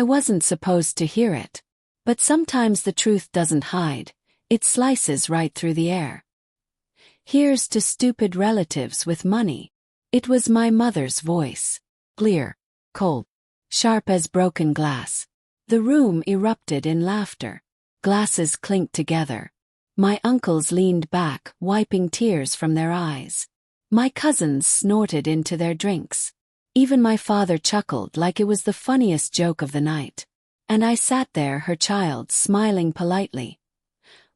wasn't supposed to hear it. But sometimes the truth doesn't hide, it slices right through the air. "Here's to stupid relatives with money." It was my mother's voice. Clear, cold, sharp as broken glass. The room erupted in laughter. Glasses clinked together. My uncles leaned back, wiping tears from their eyes. My cousins snorted into their drinks. Even my father chuckled like it was the funniest joke of the night. And I sat there, her child, smiling politely,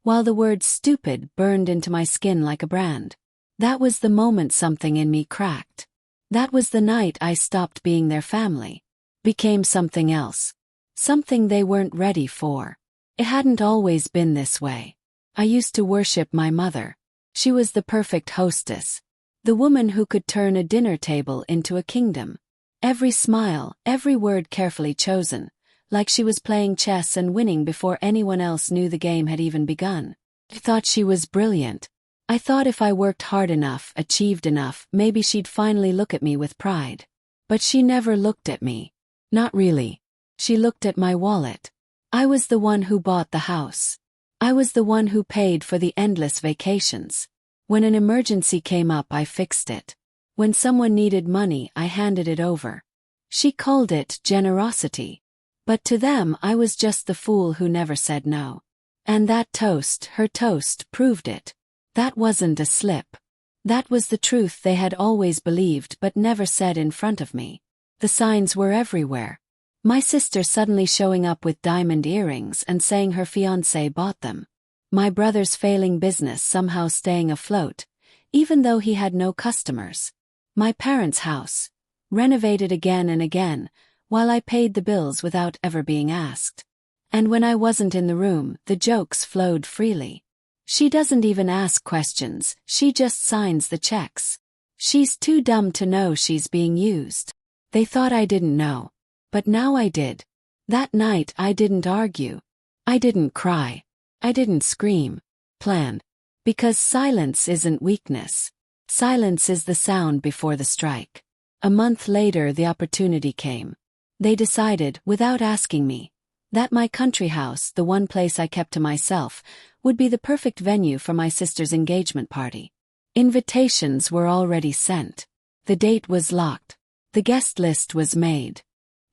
while the word stupid burned into my skin like a brand. That was the moment something in me cracked. That was the night I stopped being their family, became something else. Something they weren't ready for. It hadn't always been this way. I used to worship my mother. She was the perfect hostess. The woman who could turn a dinner table into a kingdom. Every smile, every word carefully chosen, like she was playing chess and winning before anyone else knew the game had even begun. I thought she was brilliant. I thought if I worked hard enough, achieved enough, maybe she'd finally look at me with pride. But she never looked at me. Not really. She looked at my wallet. I was the one who bought the house. I was the one who paid for the endless vacations. When an emergency came up, I fixed it. When someone needed money, I handed it over. She called it generosity. But to them, I was just the fool who never said no. And that toast, her toast, proved it. That wasn't a slip. That was the truth they had always believed but never said in front of me. The signs were everywhere. My sister suddenly showing up with diamond earrings and saying her fiancé bought them. My brother's failing business somehow staying afloat, even though he had no customers. My parents' house, renovated again and again, while I paid the bills without ever being asked. And when I wasn't in the room, the jokes flowed freely. She doesn't even ask questions, she just signs the checks. She's too dumb to know she's being used. They thought I didn't know. But now I did. That night I didn't argue. I didn't cry. I didn't scream. Planned. Because silence isn't weakness. Silence is the sound before the strike. A month later the opportunity came. They decided, without asking me, that my country house, the one place I kept to myself, would be the perfect venue for my sister's engagement party. Invitations were already sent. The date was locked. The guest list was made.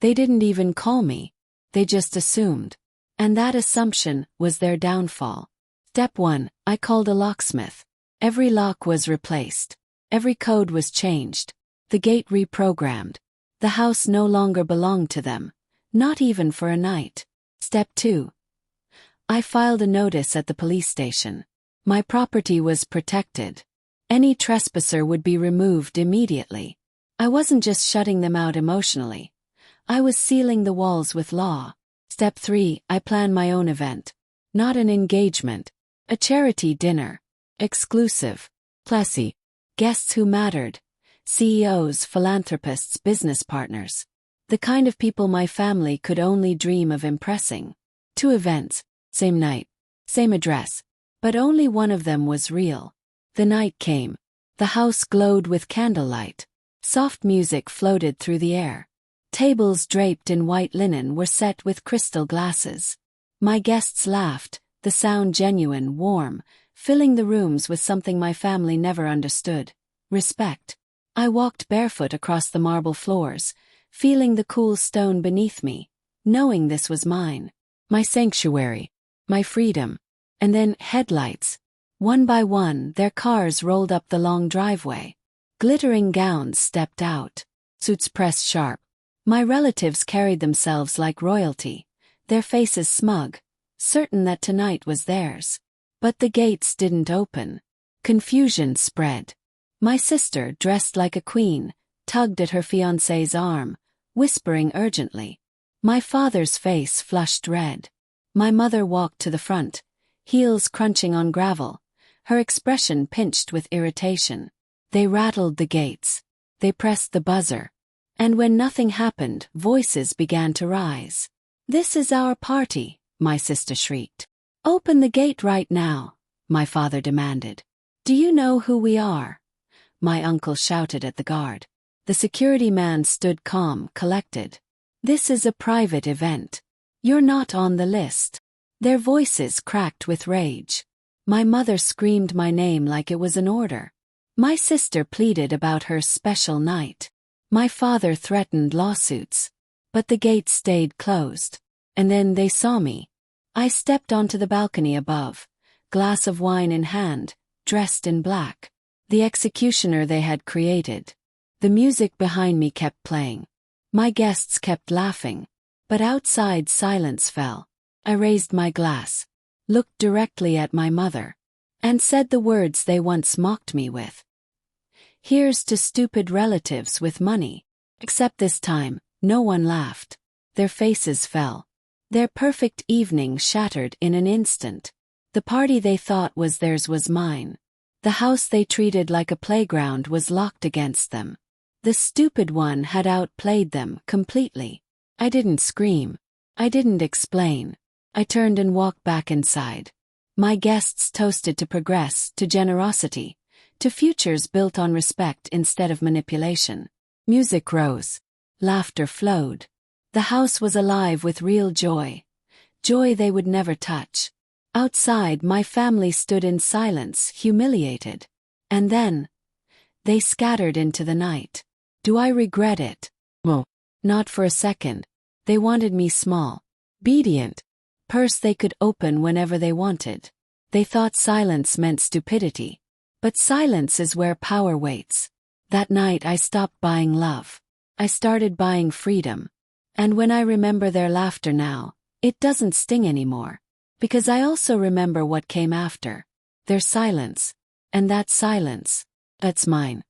They didn't even call me. They just assumed. And that assumption was their downfall. Step 1, I called a locksmith. Every lock was replaced. Every code was changed. The gate reprogrammed. The house no longer belonged to them. Not even for a night. Step 2. I filed a notice at the police station. My property was protected. Any trespasser would be removed immediately. I wasn't just shutting them out emotionally. I was sealing the walls with law. Step 3, I planned my own event. Not an engagement. A charity dinner. Exclusive. Classy. Guests who mattered. CEOs, philanthropists, business partners. The kind of people my family could only dream of impressing. 2 events. Same night. Same address. But only one of them was real. The night came. The house glowed with candlelight. Soft music floated through the air. Tables draped in white linen were set with crystal glasses. My guests laughed, the sound genuine, warm, filling the rooms with something my family never understood: respect. I walked barefoot across the marble floors, feeling the cool stone beneath me, knowing this was mine. My sanctuary. My freedom. And then headlights. One by one, their cars rolled up the long driveway. Glittering gowns stepped out. Suits pressed sharp. My relatives carried themselves like royalty, their faces smug, certain that tonight was theirs. But the gates didn't open. Confusion spread. My sister, dressed like a queen, tugged at her fiancé's arm, whispering urgently. My father's face flushed red. My mother walked to the front, heels crunching on gravel, her expression pinched with irritation. They rattled the gates. They pressed the buzzer. And when nothing happened, voices began to rise. "This is our party," my sister shrieked. "Open the gate right now," my father demanded. "Do you know who we are?" my uncle shouted at the guard. The security man stood calm, collected. This is a private event. You're not on the list. Their voices cracked with rage. My mother screamed my name like it was an order. My sister pleaded about her special night. My father threatened lawsuits. But the gate stayed closed. And then they saw me. I stepped onto the balcony above, glass of wine in hand, dressed in black. The executioner they had created. The music behind me kept playing. My guests kept laughing. But outside silence fell. I raised my glass, looked directly at my mother, and said the words they once mocked me with. Here's to stupid relatives with money. Except this time, no one laughed. Their faces fell. Their perfect evening shattered in an instant. The party they thought was theirs was mine. The house they treated like a playground was locked against them. The stupid one had outplayed them completely. I didn't scream. I didn't explain. I turned and walked back inside. My guests toasted to progress, to generosity, to futures built on respect instead of manipulation. Music rose. Laughter flowed. The house was alive with real joy. Joy they would never touch. Outside, my family stood in silence, humiliated. And then, they scattered into the night. Do I regret it? No. Not for a second. They wanted me small, obedient, purse they could open whenever they wanted. They thought silence meant stupidity. But silence is where power waits. That night I stopped buying love. I started buying freedom. And when I remember their laughter now, it doesn't sting anymore. Because I also remember what came after. Their silence. And that silence, that's mine.